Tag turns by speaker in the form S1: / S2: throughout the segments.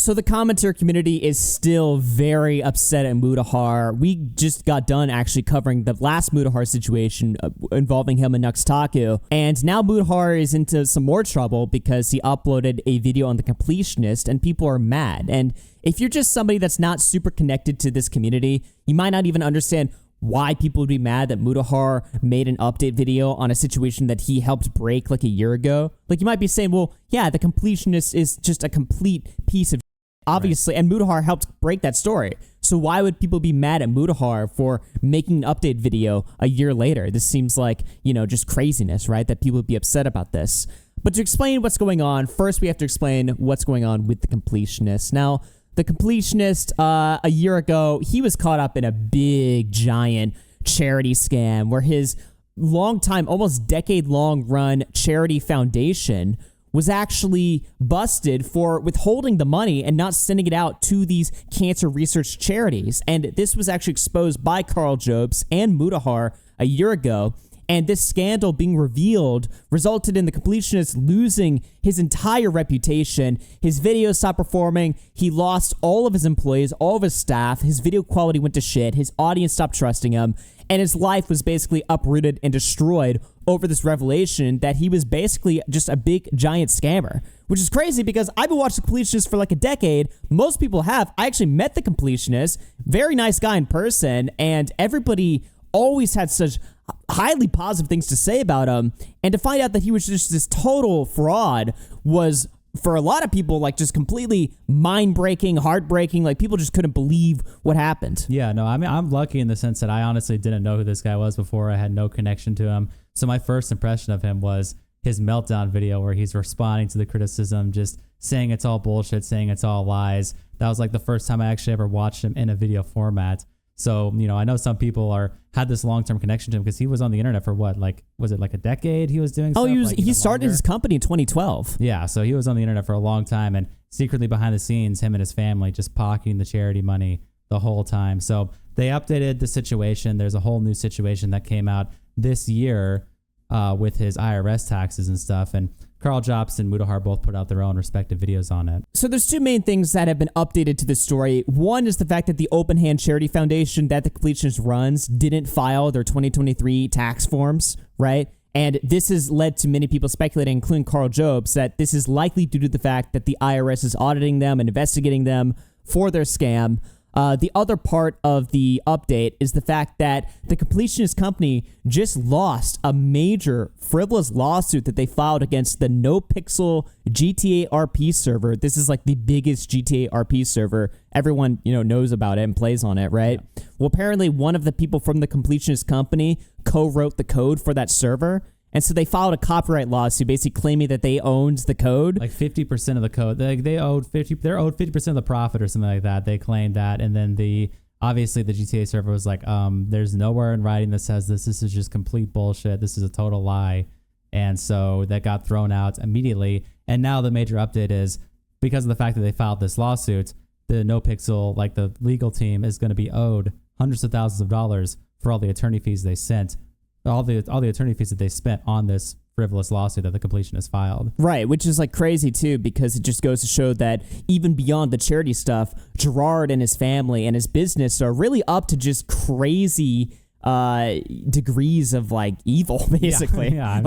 S1: So the commenter community is still very upset at Mutahar. We just got done actually covering the last Mutahar situation involving him and Nuxtaku. And now Mutahar is into some more trouble because he uploaded a video on the completionist and people are mad. And if you're just somebody that's not super connected to this community, you might not even understand why people would be mad that Mutahar made an update video on a situation that he helped break like a year ago. Like you might be saying, well, yeah, the completionist is just a complete piece of obviously, right. And Mutahar helped break that story. So why would people be mad at Mutahar for making an update video a year later? This seems like, just craziness, right? That people would be upset about this. But to explain what's going on, first we have to explain what's going on with the completionist. Now, the completionist, a year ago, he was caught up in a big, giant charity scam where his long-time, almost decade-long run charity foundation was actually busted for withholding the money and not sending it out to these cancer research charities. And this was actually exposed by Karl Jobst and Mutahar a year ago. And this scandal being revealed resulted in the completionist losing his entire reputation. His videos stopped performing. He lost all of his employees, all of his staff. His video quality went to shit. His audience stopped trusting him. And his life was basically uprooted and destroyed over this revelation that he was basically just a big, giant scammer. Which is crazy because I've been watching The Completionist for like a decade. Most people have. I actually met The Completionist. Very nice guy in person. And everybody always had such highly positive things to say about him. And to find out that he was just this total fraud was, for a lot of people, like just completely mind-breaking, heartbreaking. Like people just couldn't believe what happened.
S2: Yeah, no, I mean, I'm lucky in the sense that I honestly didn't know who this guy was before. I had no connection to him. So my first impression of him was his meltdown video where he's responding to the criticism, just saying it's all bullshit, saying it's all lies. That was like the first time I actually ever watched him in a video format. So, I know some people had this long-term connection to him because he was on the internet for what, like, was it like a decade he was doing stuff?
S1: Oh, he started his company in 2012.
S2: Yeah, so he was on the internet for a long time and secretly behind the scenes, him and his family just pocketing the charity money the whole time. So they updated the situation. There's a whole new situation that came out this year with his IRS taxes and stuff. And Karl Jobst and Mutahar both put out their own respective videos on it.
S1: So there's two main things that have been updated to this story. One is the fact that the Open Hand Charity Foundation that the completionist runs didn't file their 2023 tax forms, right? And this has led to many people speculating, including Karl Jobst, that this is likely due to the fact that the IRS is auditing them and investigating them for their scam. The other part of the update is the fact that the completionist company just lost a major frivolous lawsuit that they filed against the NoPixel GTA RP server. This is like the biggest GTA RP server. Everyone, knows about it and plays on it, right? Yeah. Well, apparently one of the people from the completionist company co-wrote the code for that server. And so they filed a copyright lawsuit basically claiming that they owned the code. Like
S2: 50% of the code. They're owed 50% of the profit or something like that. They claimed that. And then obviously the GTA server was like, there's nowhere in writing that says this. This is just complete bullshit. This is a total lie. And so that got thrown out immediately. And now the major update is because of the fact that they filed this lawsuit, the NoPixel, like the legal team, is going to be owed hundreds of thousands of dollars for all the attorney fees they sent. All the attorney fees that they spent on this frivolous lawsuit that the completionist filed.
S1: Right, which is like crazy too, because it just goes to show that even beyond the charity stuff, Gerard and his family and his business are really up to just crazy degrees of like evil, basically.
S2: Yeah,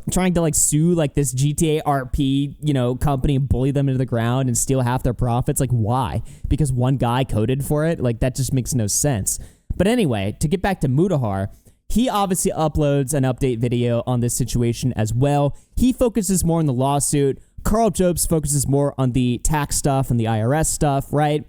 S1: trying to like sue like this GTA RP, company and bully them into the ground and steal half their profits. Like why? Because one guy coded for it? Like that just makes no sense. But anyway, to get back to Mutahar, he obviously uploads an update video on this situation as well. He focuses more on the lawsuit. Karl Jobst focuses more on the tax stuff and the IRS stuff, right?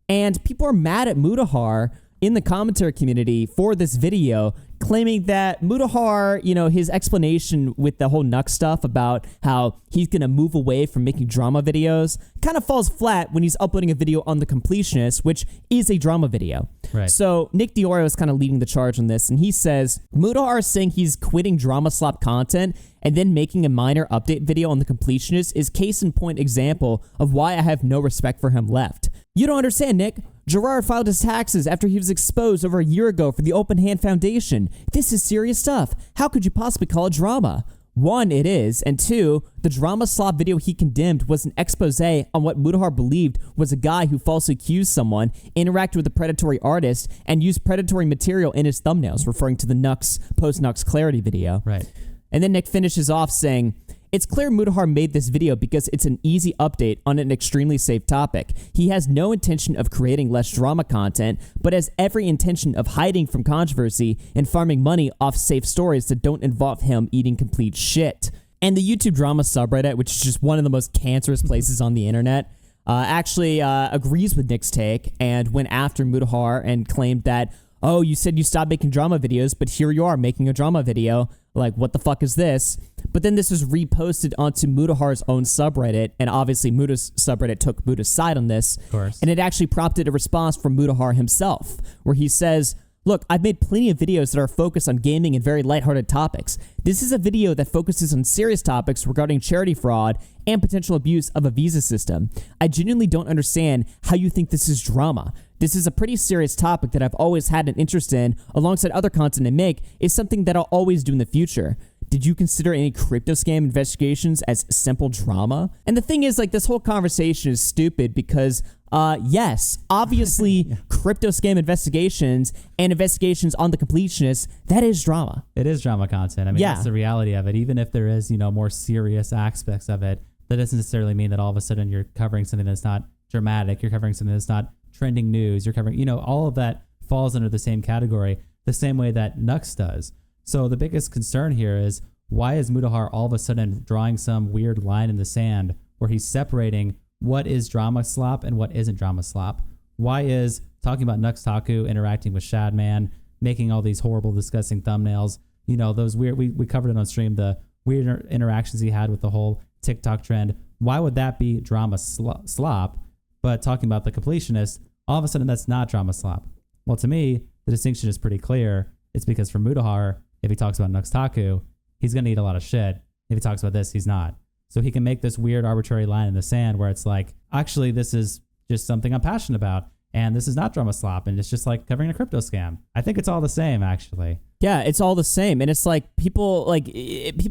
S1: And people are mad at Mutahar in the commentary community for this video, claiming that Mutahar, his explanation with the whole Nux stuff about how he's going to move away from making drama videos kind of falls flat when he's uploading a video on The Completionist, which is a drama video.
S2: Right.
S1: So Nick Dioro is kind of leading the charge on this, and he says, Mutahar saying he's quitting drama slop content and then making a minor update video on The Completionist is case in point example of why I have no respect for him left. You don't understand, Nick. Gerard filed his taxes after he was exposed over a year ago for the Open Hand Foundation. This is serious stuff. How could you possibly call it drama? One, it is, and two, the drama slop video he condemned was an expose on what Mutahar believed was a guy who falsely accused someone, interacted with a predatory artist, and used predatory material in his thumbnails, referring to the Nux post-Nux Clarity video.
S2: Right.
S1: And then Nick finishes off saying, it's clear Mutahar made this video because it's an easy update on an extremely safe topic. He has no intention of creating less drama content, but has every intention of hiding from controversy and farming money off safe stories that don't involve him eating complete shit. And the YouTube drama subreddit, which is just one of the most cancerous places on the internet, actually agrees with Nick's take and went after Mutahar and claimed that, oh, you said you stopped making drama videos, but here you are making a drama video. Like, what the fuck is this? But then this was reposted onto Mutahar's own subreddit, and obviously Muta's subreddit took Muta's side on this.
S2: Of course.
S1: And it actually prompted a response from Mutahar himself, where he says, look, I've made plenty of videos that are focused on gaming and very lighthearted topics. This is a video that focuses on serious topics regarding charity fraud and potential abuse of a visa system. I genuinely don't understand how you think this is drama. This is a pretty serious topic that I've always had an interest in, alongside other content I make, is something that I'll always do in the future. Did you consider any crypto scam investigations as simple drama? And the thing is, like, this whole conversation is stupid because, yes, obviously crypto scam investigations and investigations on the completionists, that is drama.
S2: It is drama content. I mean, that's the reality of it. Even if there is, more serious aspects of it, that doesn't necessarily mean that all of a sudden you're covering something that's not dramatic. You're covering something that's not trending news. You're covering, all of that falls under the same category, the same way that Nux does. So the biggest concern here is, why is Mutahar all of a sudden drawing some weird line in the sand where he's separating what is drama slop and what isn't drama slop? Why is talking about Nux Taku interacting with Shadman, making all these horrible, disgusting thumbnails, those weird, we covered it on stream, the weird interactions he had with the whole TikTok trend. Why would that be drama slop? But talking about the completionist, all of a sudden that's not drama slop. Well, to me, the distinction is pretty clear. It's because for Mutahar, if he talks about Nux Taku, he's going to eat a lot of shit. If he talks about this, he's not. So he can make this weird arbitrary line in the sand where it's like, actually, this is just something I'm passionate about. And this is not drama slop. And it's just like covering a crypto scam. I think it's all the same, actually.
S1: Yeah, it's all the same. And it's like people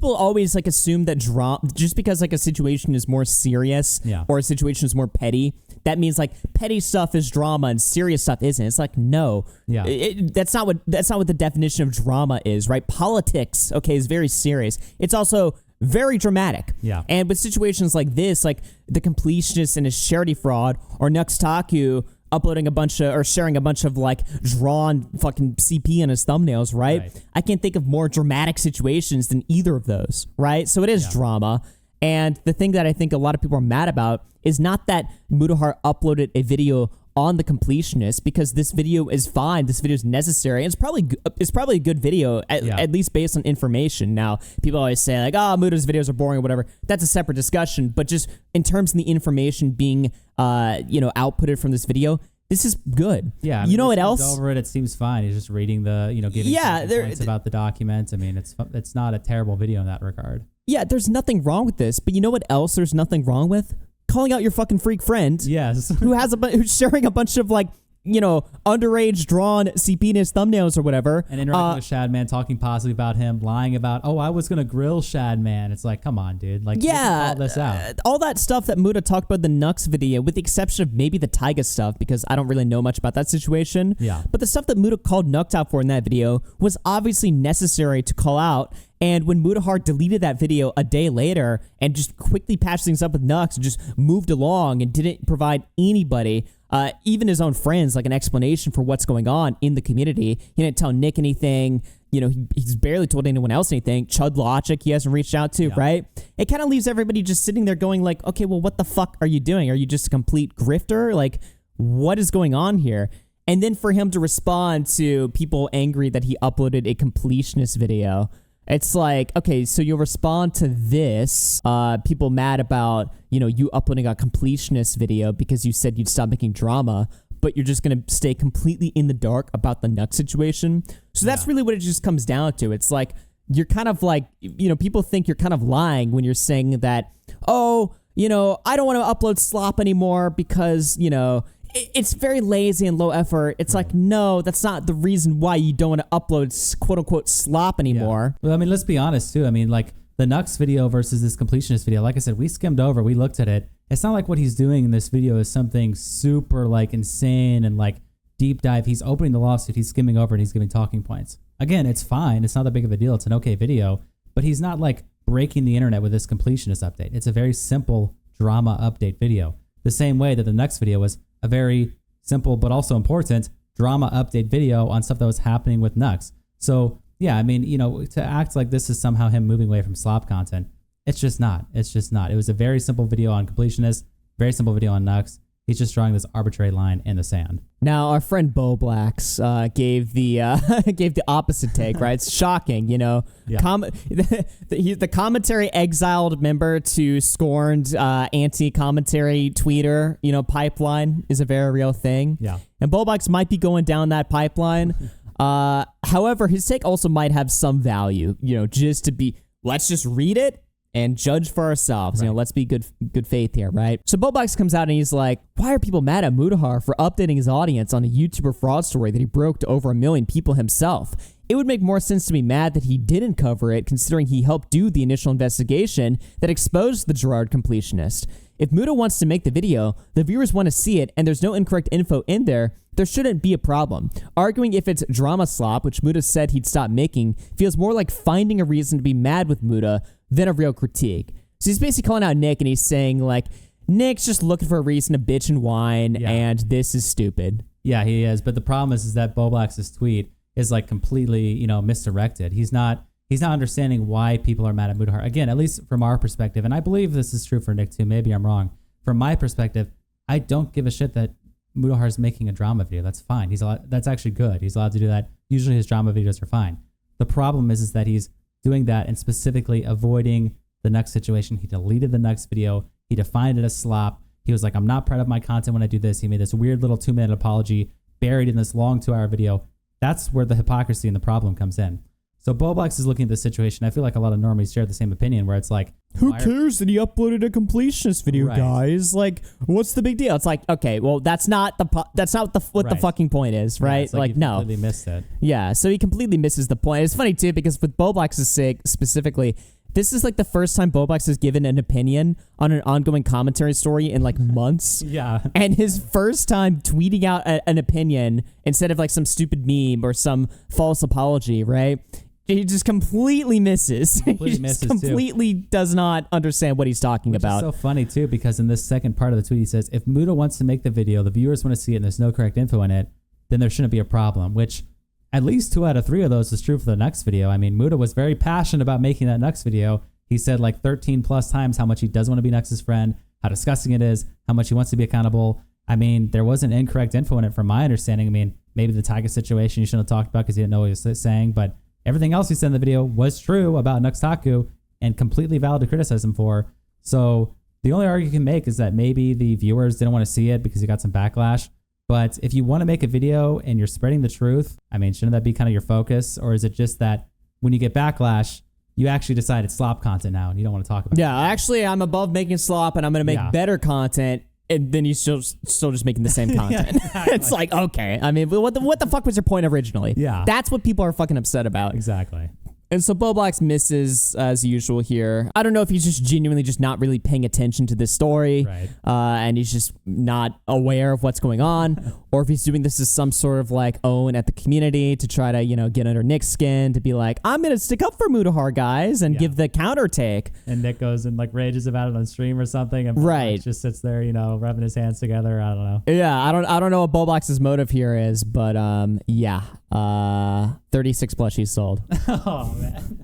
S1: always like assume that just because like a situation is more serious or a situation is more petty, that means like petty stuff is drama and serious stuff isn't. It's like, no, that's not what the definition of drama is, right? Politics, okay, is very serious. It's also very dramatic. Yeah. And with situations like this, like the completionist and his charity fraud, or Nux Taku uploading a bunch of, or sharing a bunch of like drawn fucking CP in his thumbnails, right? I can't think of more dramatic situations than either of those, right? So it is drama. And the thing that I think a lot of people are mad about is not that Mutahar uploaded a video on the completionist, because this video is fine. This video is necessary. And it's probably a good video, at least based on information. Now, people always say like, oh, Muta's videos are boring or whatever. That's a separate discussion. But just in terms of the information being, outputted from this video, this is good. Yeah. I mean, what else?
S2: Over it seems fine. He's just reading the, giving points about the document. I mean, it's not a terrible video in that regard.
S1: Yeah, there's nothing wrong with this. But you know what else there's nothing wrong with? Calling out your fucking freak friend.
S2: Yes.
S1: who's sharing a bunch of like, underage drawn CP in his thumbnails or whatever.
S2: And interacting with Shadman, talking positively about him, lying about, oh, I was going to grill Shadman. It's like, come on, dude. Like, all this out.
S1: All that stuff that Muta talked about in the Nux video, with the exception of maybe the Taiga stuff, because I don't really know much about that situation. Yeah. But the stuff that Muta called Nux out for in that video was obviously necessary to call out. And when Mutahar deleted that video a day later and just quickly patched things up with Nux and just moved along and didn't provide anybody, even his own friends, like an explanation for what's going on in the community. He didn't tell Nick anything. He's barely told anyone else anything. Chud Logic, he hasn't reached out to, right? It kind of leaves everybody just sitting there going like, okay, well, what the fuck are you doing? Are you just a complete grifter? Like, what is going on here? And then for him to respond to people angry that he uploaded a completionist video, it's like, okay, so you'll respond to this, people mad about, you uploading a completionist video because you said you'd stop making drama, but you're just going to stay completely in the dark about the Nux situation. So that's really what it just comes down to. It's like, you're kind of like, people think you're kind of lying when you're saying that, oh, I don't want to upload slop anymore because, it's very lazy and low effort. It's like, no, that's not the reason why you don't want to upload quote unquote slop anymore.
S2: Yeah. Well, I mean, let's be honest too. I mean, like the Nux video versus this completionist video, like I said, we skimmed over, we looked at it. It's not like what he's doing in this video is something super like insane and like deep dive. He's opening the lawsuit, he's skimming over, and he's giving talking points. Again, it's fine. It's not that big of a deal. It's an okay video, but he's not like breaking the internet with this completionist update. It's a very simple drama update video. The same way that the next video was a very simple but also important drama update video on stuff that was happening with Nux. So yeah, I mean, you know, to act like this is somehow him moving away from slop content, it's just not. It's just not. It was a very simple video on completionist, very simple video on Nux. He's just drawing this arbitrary line in the sand.
S1: Now, our friend Bo Blacks gave the gave the opposite take, right? It's shocking, you know.
S2: Yeah.
S1: The commentary exiled member to scorned anti-commentary tweeter, you know, pipeline is a very real thing.
S2: Yeah.
S1: And Bo Blacks might be going down that pipeline. However, his take also might have some value, you know, just to be, let's just read it and judge for ourselves. Right. You know, let's be good faith here, right? So Bobox comes out and he's like, why are people mad at Mutahar for updating his audience on a YouTuber fraud story that he broke to over 1 million people himself? It would make more sense to be mad that he didn't cover it, considering he helped do the initial investigation that exposed the Gerard completionist. If Muta wants to make the video, the viewers want to see it, and there's no incorrect info in there shouldn't be a problem. Arguing if it's drama slop, which Muta said he'd stop making, feels more like finding a reason to be mad with Muta than a real critique. So he's basically calling out Nick, and he's saying, like, Nick's just looking for a reason to bitch and whine, and this is stupid.
S2: Yeah, he is. But the problem is that Boblax's tweet is like completely, you know, misdirected. He's not understanding why people are mad at Mutahar. Again, at least from our perspective, and I believe this is true for Nick too. Maybe I'm wrong. From my perspective, I don't give a shit that Mutahar's making a drama video. That's fine. That's actually good. He's allowed to do that. Usually his drama videos are fine. The problem is that he's doing that and specifically avoiding the next situation. He deleted the next video. He defined it as slop. He was like, I'm not proud of my content when I do this. He made this weird little 2-minute apology buried in this long 2-hour video. That's where the hypocrisy and the problem comes in. So Boblax is looking at the situation. I feel like a lot of normies share the same opinion where it's like,
S1: who cares that he uploaded a completionist video, guys? Like, what's the big deal? It's like, okay, well, that's not what the fucking point is, right?
S2: It's like
S1: no.
S2: Completely missed it.
S1: Yeah, so he completely misses the point. It's funny too because with Boblax's sake specifically, this is like the first time Boblax has given an opinion on an ongoing commentary story in like months.
S2: Yeah.
S1: And his first time tweeting out an opinion instead of like some stupid meme or some false apology, right? He just completely misses. Completely does not understand what he's talking about.
S2: It's so funny too because in this second part of the tweet he says, if Muta wants to make the video, the viewers want to see it, and there's no correct info in it, then there shouldn't be a problem, which at least 2 out of 3 of those is true for the next video. I mean, Muta was very passionate about making that next video. He said like 13 plus times how much he doesn't want to be Nux's friend, how disgusting it is, how much he wants to be accountable. I mean, there wasn't incorrect info in it from my understanding. I mean, maybe the Tiger situation you shouldn't have talked about because he didn't know what he was saying, but everything else he said in the video was true about Nux Taku and completely valid to criticize him for. So the only argument you can make is that maybe the viewers didn't want to see it because he got some backlash. But if you want to make a video and you're spreading the truth, I mean, shouldn't that be kind of your focus? Or is it just that when you get backlash, you actually decide it's slop content now and you don't want to talk about it?
S1: Yeah, actually, I'm above making slop and I'm going to make better content. And then you're still just making the same content.
S2: Yeah, exactly.
S1: It's like, okay. I mean, what the fuck was your point originally?
S2: Yeah.
S1: That's what people are fucking upset about.
S2: Exactly.
S1: And so Boblax misses as usual here. I don't know if he's just genuinely just not really paying attention to this story.
S2: Right.
S1: And he's just not aware of what's going on. Or if he's doing this as some sort of like own at the community to try to, you know, get under Nick's skin to be like, I'm going to stick up for Mutahar, guys, and give the counter take.
S2: And Nick goes and like rages about it on stream or something. And Boblax just sits there, you know, rubbing his hands together. I don't know.
S1: Yeah, I don't know what Boblax's motive here is, but 36 plushies sold.
S2: Oh, man.